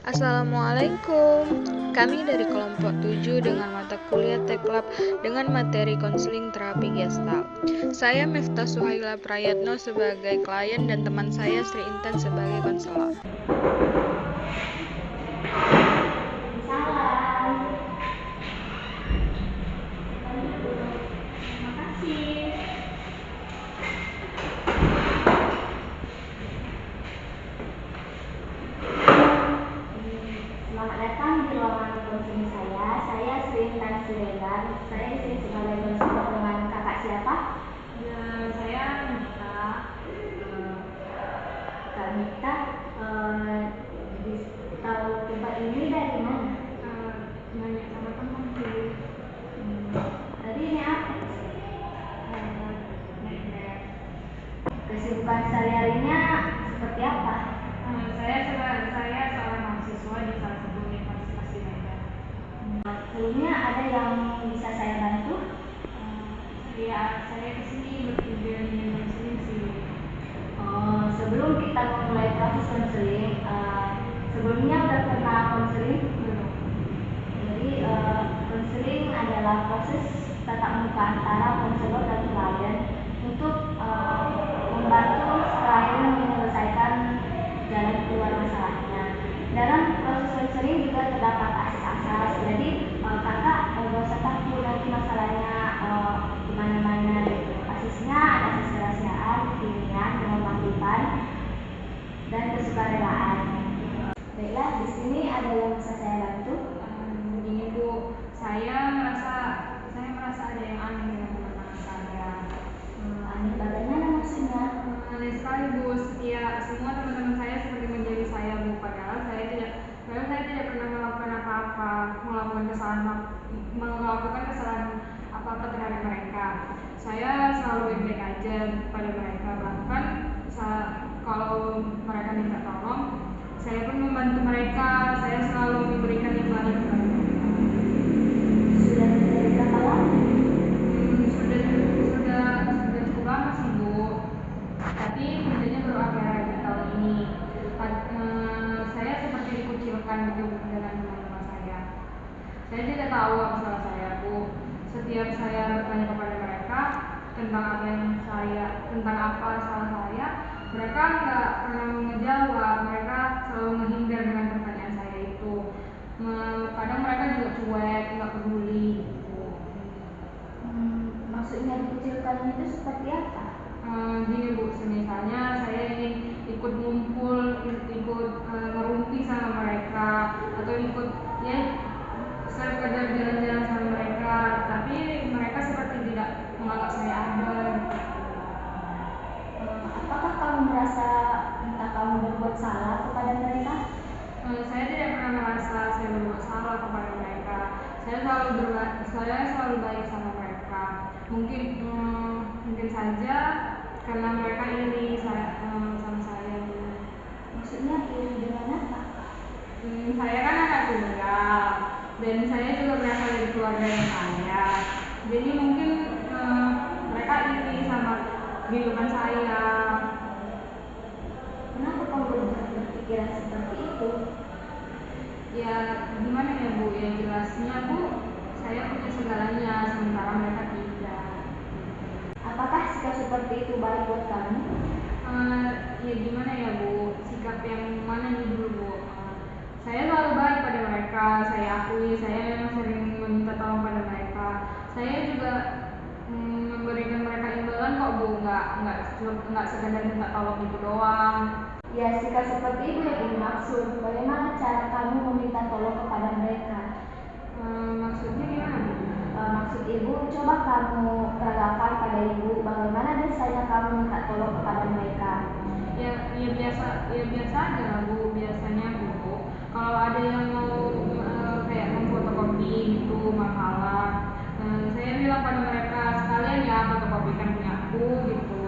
Assalamualaikum. Kami dari kelompok 7 dengan mata kuliah Teklab dengan materi konseling terapi Gestalt. Saya Miftah Suhaila Prayatno sebagai klien dan teman saya Sri Intan sebagai konselor. Selamat datang di ruangan konseling saya. Saya Sri Intan Suregar. Saya di sini sebagai konselor dengan kakak siapa? Ya, saya Mita. Kak Mita. Tahu tempat ini dari mana? Nanya sama teman sih. Tadi ini apa? Naik Grab. Kesibukan sehari-harinya seperti apa? Saya seorang mahasiswa di salah satu universitas di Medan. Sebelumnya ada yang bisa saya bantu? Saya kesini bertujuan ingin konseling sih. Sebelum kita memulai proses konseling, sebelumnya udah pernah konseling? Belum. Jadi konseling adalah proses tatap muka antara konselor dan klien untuk membantu klien menyelesaikan jalan keluar masalahnya. Dalam proses konseling juga terdapat asas-asas. Jadi kakak gak usah takut nanti masalahnya kemana-mana gitu. Asasnya ada asas kerahasiaan, kekinian, kenormatifan, dan kesukarelaan. Baiklah, di sini ada yang bisa saya bantu. Begini Bu, saya merasa ada yang aneh dengan teman-teman saya. Aneh bagaimana maksudnya? Aneh sekali Bu, semua teman-teman saya seperti menjadi saya Bu, padahal saya tidak pernah melakukan apa-apa, melakukan kesalahan apa-apa terhadap mereka. Saya selalu baik-baik aja pada mereka, bahkan kalau mereka minta tolong, saya pun membantu mereka. Saya selalu memberikan imbalan kepada mereka. Sudah dari berapa lama? Sudah cukup lama sih Bu, tapi kerjanya baru akhir tahun ini. Saya seperti dikucilkan gitu dengan teman-teman saya. Saya tidak tahu apa salah saya Bu. Setiap saya bertanya kepada mereka tentang apa salah saya, mereka nggak pernah menjawab. Mereka selalu menghindar dengan pertanyaan saya itu. Kadang mereka juga cuek, nggak peduli gitu. Maksudnya dikucilkan itu seperti apa? Gini Bu, misalnya saya ingin ikut ngumpul, ngerumpi sama mereka, atau ikut sekedar jalan-jalan sama mereka, tapi mereka seperti tidak menganggap saya ada. Apakah kamu merasa entah kamu berbuat salah kepada mereka? Saya tidak pernah merasa saya berbuat salah kepada mereka. Saya selalu baik sama mereka. Mungkin saja karena mereka iri sama saya. Maksudnya iri dengan apa? Saya kan anak tunggal dan saya juga berasal dari keluarga yang kaya. Jadi mungkin mereka iri sama kehidupan saya. Kenapa kamu berpikiran seperti itu? Ya gimana ya Bu, ya jelasnya Bu, saya punya segalanya sementara mereka tidak. Apakah sikap seperti itu baik buat kamu? Ya gimana ya Bu, sikap yang mana nih dulu Bu? Saya selalu baik pada mereka, saya akui saya memang sering meminta tolong pada mereka. Saya juga memberikan mereka imbalan kok Bu, nggak sekedar minta tolong itu doang. Ya, sikap seperti itu yang ibu maksud. Bagaimana cara kamu meminta tolong kepada mereka? Maksudnya gimana Bu? Maksud ibu, coba kamu peragakan pada ibu bagaimana biasanya kamu minta tolong kepada mereka. Ya biasa aja lah Bu, biasanya Bu. Kalau ada yang mau kayak memfotokopi gitu makalah, saya bilang pada mereka sekalian ya fotokopikan punya aku gitu.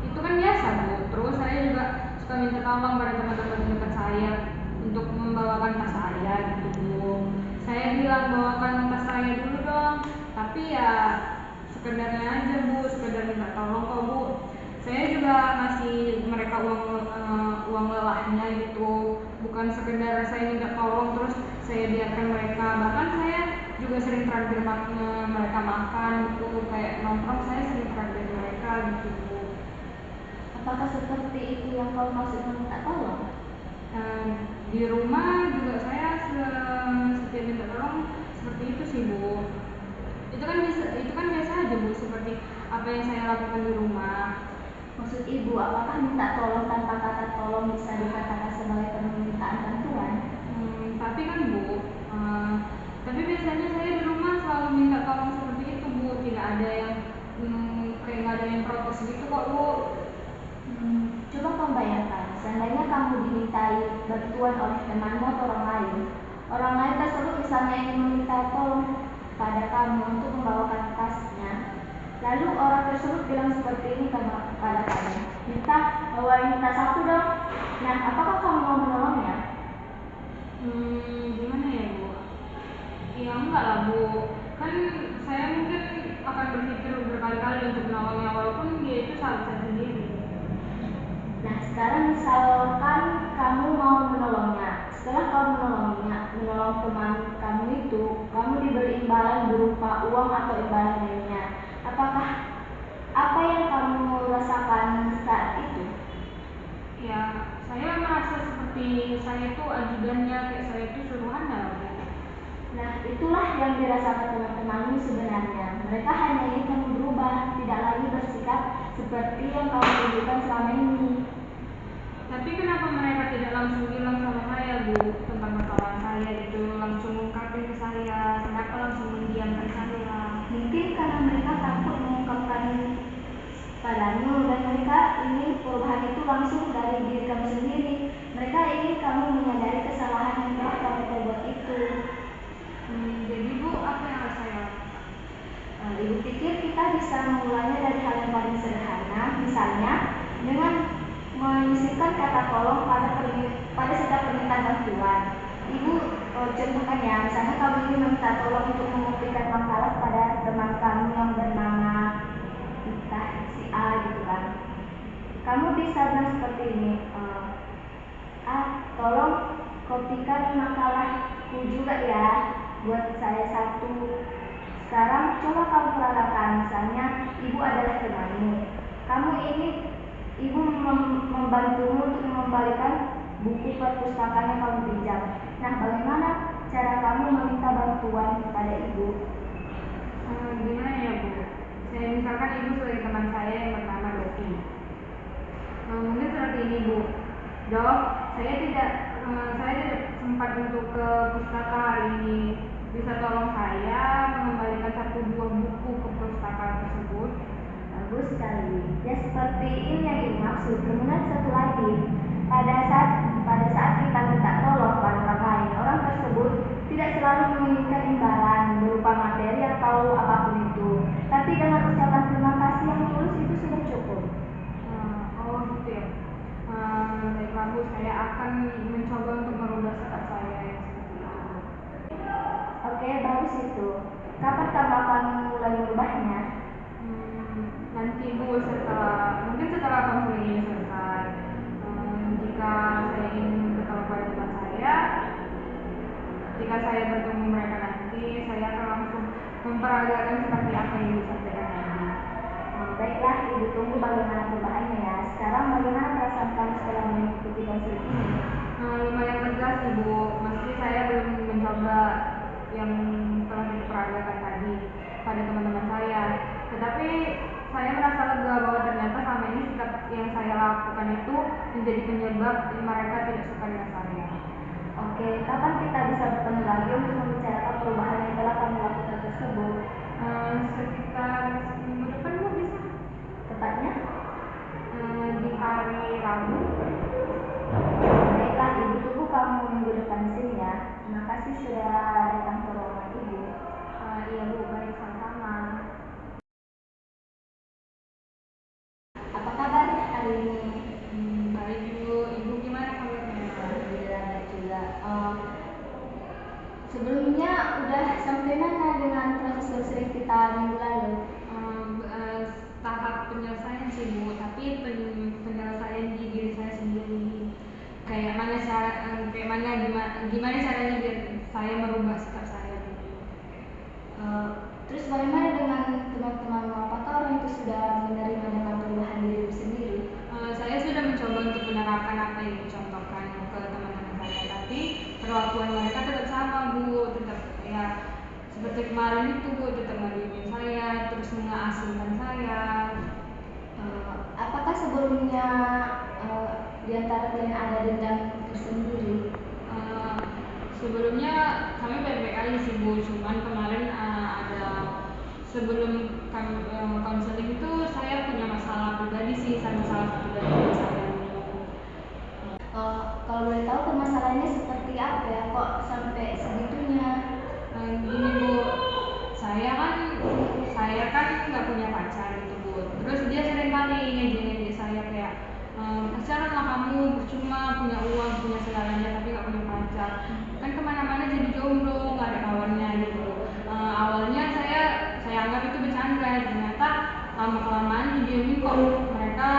Itu kan biasa Bu. Terus saya juga suka minta tolong pada teman-teman dekat saya untuk membawakan tas saya gitu Bu. Saya bilang bawakan tas saya dulu dong, tapi ya sekedarnya aja Bu, sekedar minta tolong kok Bu. Saya juga ngasih mereka uang lelahnya gitu. bukan sekedar saya minta tolong terus saya biarkan mereka. Bahkan saya juga sering traktir mereka makan gitu, kayak nongkrong saya sering traktir mereka gitu Bu. Apakah seperti itu yang kau maksud meminta tolong? Di rumah juga saya setiap minta tolong seperti itu sih Bu. Itu kan biasa aja Bu, seperti apa yang saya lakukan di rumah. Maksud ibu, apakah minta tolong tanpa kata tolong bisa dikatakan sebagai permintaan bantuan? Tapi kan Bu, tapi biasanya saya di rumah selalu minta tolong seperti itu Bu, tidak ada yang kayak nggak ada yang protes gitu kok Bu. Coba kamu bayangkan, seandainya kamu dimintai bantuan oleh temanmu atau orang lain tersebut misalnya ingin meminta tolong pada kamu untuk membawakan tasnya, lalu orang tersebut bilang seperti ini kepada kamu, bawain tas aku dong. Nah, apakah kamu mau menolongnya? Gimana ya Bu? Ya enggak lah Bu, kan saya mungkin akan berpikir berkali-kali untuk menolongnya walaupun dia itu sahabat saya sendiri. Nah, sekarang misalkan kamu mau menolongnya. Setelah kamu menolong teman kamu itu, kamu diberi imbalan berupa uang atau imbalan lainnya. Apa yang kamu rasakan saat itu? Ya, saya merasa seperti saya itu ajudannya, kayak saya itu suruhannya lah Bu. Nah, itulah yang dirasakan teman-temanmu sebenarnya. Mereka hanya ingin kamu berubah, tidak lagi bersikap seperti yang kamu tunjukkan selama ini. Tapi kenapa mereka tidak langsung bilang sama saya Bu tentang kesalahan saya gitu, langsung mengungkapkan ke saya, kenapa langsung mendiamkan saya? Mungkin karena mereka takut mengungkapkan padamu dan mereka ingin perubahan itu langsung dari diri kamu sendiri. Mereka ingin kamu menyadari kesalahan yang telah kamu perbuat itu. Jadi Bu, apa yang harus saya lakukan? Ibu pikir kita bisa memulainya dari hal yang paling sederhana, misalnya dengan menyisipkan kata tolong pada setiap permintaan bantuan. Ibu contohkan ya, misalnya kamu ingin meminta tolong untuk mengopikan makalah pada teman kamu yang bernama entah si A gitu kan. Kamu bisa bilang seperti ini, tolong kopikan makalahku juga ya, buat saya satu. Sekarang coba kamu peragakan, misalnya ibu adalah temanmu. Ibu membantumu untuk mengembalikan buku perpustakaan yang kamu pinjam. Nah, bagaimana cara kamu meminta bantuan kepada ibu? Gimana ya Bu? Saya misalkan ibu sebagai teman saya yang bernama Dovi. Mungkin seperti ini Bu. Dok, saya tidak sempat untuk ke pustaka hari ini. Bisa tolong saya mengembalikan 1-2 buku ke perpustakaan tersebut? Bagus sekali. Ya, seperti ini yang ibu maksud. Kemudian satu lagi, pada saat kita minta tolong pada orang lain, orang tersebut tidak selalu menginginkan imbalan berupa materi atau apapun itu. Tapi dengan ucapan terima kasih yang tulus itu sudah cukup. Oh gitu ya. Baiklah Bu, saya akan mencoba untuk merubah sikap saya yang seperti itu. Oke, bagus itu. Kapan kamu akan mulai merubahnya? Nanti Bu, mungkin setelah konseling ini selesai. Jika saya ingin bertemu pada teman saya, jika saya bertemu mereka nanti, saya akan langsung memperagakan seperti apa yang disampaikan tadi. Baiklah, ibu tunggu bagaimana perubahannya ya. Sekarang bagaimana perasaan kamu setelah mengikuti konseling ini? Lumayan lega sih Bu, meski saya belum mencoba yang telah diperagakan tadi pada teman-teman saya. Tetapi saya merasa lega bahwa ternyata selama ini sikap yang saya lakukan itu menjadi penyebab mereka tidak suka dengan saya. Oke, kapan kita bisa bertemu lagi untuk membicarakan perubahan yang telah kamu lakukan tersebut? Sekitar minggu depan Bu bisa? Tepatnya? Di hari Rabu. Baiklah, ibu tunggu kamu minggu depan di sini ya. Terima kasih sudah datang ke ruangan ibu. Iya Bu, baik, sama-sama. Apa kabar hari ini? Baik Bu, ibu gimana kabarnya? Alhamdulillah baik juga. Sebelumnya udah sampai mana dengan proses konseling kita minggu lalu? Tahap penyelesaian sih Bu, tapi penyelesaian di diri saya sendiri. gimana caranya biar saya merubah sikap saya gitu. Terus bagaimana dengan teman-teman? Apakah orang itu sudah menerima dengan perubahan diri sendiri? Saya sudah mencoba untuk menerapkan apa yang dicontohkan ke teman-teman saya, tapi perlakuan mereka tetap sama Bu, tetap ya seperti kemarin itu Bu, tetap ngadimin saya, terus mengasingkan saya. Apakah sebelumnya di antara kalian ada dendam tersendiri? Sebelumnya kami baik-baik aja sih Bu, cuman kemarin ada sebelum kami konseling itu saya punya masalah pribadi sih sama salah satu dari teman saya dulu. Kalau boleh tahu permasalahannya seperti apa ya? Kok sampai segitunya? Gini Bu, saya kan nggak punya pacar gitu Bu. Terus dia sering kali ngejek saya kayak pacaran lah kamu, percuma punya uang, punya segalanya tapi nggak punya pacar. Kan kemana-mana jadi jomblo, nggak ada kawannya gitu. Awalnya saya anggap itu bercanda, ternyata lama kelamaan didiemin kok mereka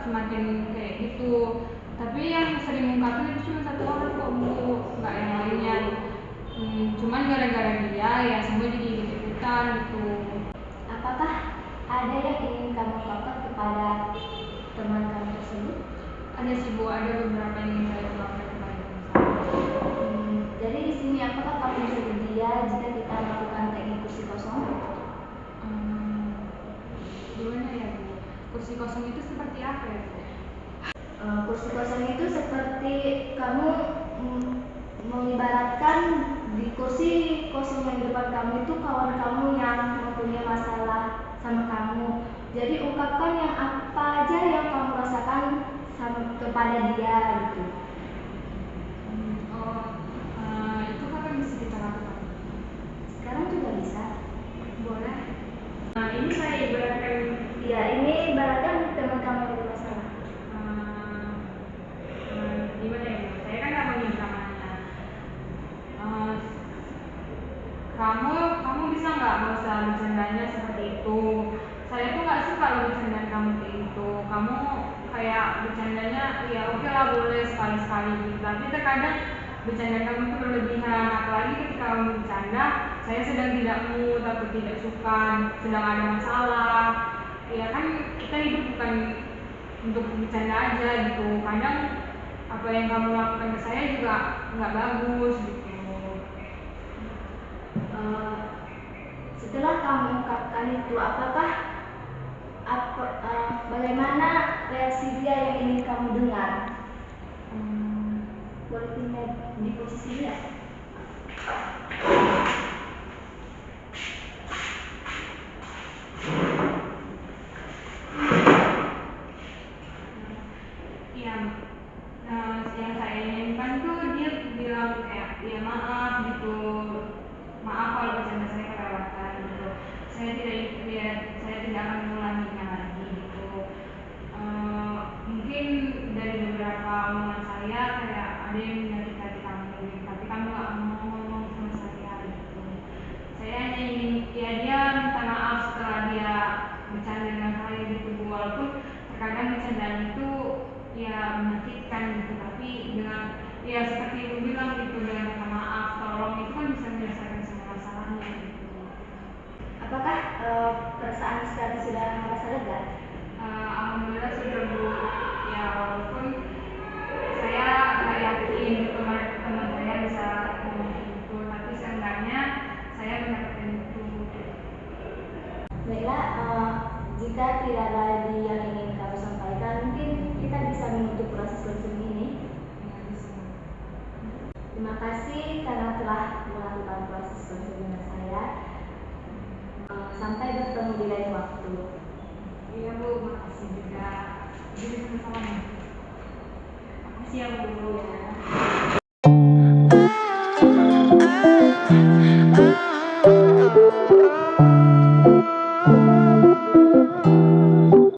semakin kayak gitu. Tapi yang sering ngungkapin itu cuma satu orang kok Bu, nggak yang lainnya. Cuman gara-gara dia ya semua jadi ikut-ikutan gitu. Apakah ada yang ingin kamu ungkapkan kepada teman kamu tersebut? Ada sih Bu, ada beberapa yang ingin saya ungkapkan kepada teman saya. Jadi di sini apakah kamu bersedia jika kita melakukan teknik kursi kosong? Gimana ya Bu? Kursi kosong itu seperti apa ya Bu? Kursi kosong itu seperti kamu mengibaratkan di kursi kosong yang depan kamu itu kawan kamu yang mempunyai masalah sama kamu. Jadi ungkapkan yang apa aja yang kamu rasakan kepada dia gitu. Itu kapan bisa kita lakukan? Sekarang juga bisa. Boleh. Ini saya ibaratkan. Ya, ini ibaratkan teman kamu yang bermasalah. Gimana ya Bu? Saya kan nggak mau namanya. Kamu bisa nggak usah bercandanya seperti itu? Saya tuh nggak suka lo bercandaan kamu kayak gitu. Kamu kayak bercandanya ya oke lah boleh sekali-sekali gitu. Tapi terkadang bercandaan kamu itu berlebihan. Apalagi ketika kamu bercanda, saya sedang tidak mood atau tidak suka, sedang ada masalah. Ya kan kita hidup bukan untuk bercanda aja gitu. Kadang apa yang kamu lakukan ke saya juga nggak bagus gitu. Setelah kamu ungkapkan itu, bagaimana reaksi dia yang ingin kamu dengar? Boleh pindah di posisi dia?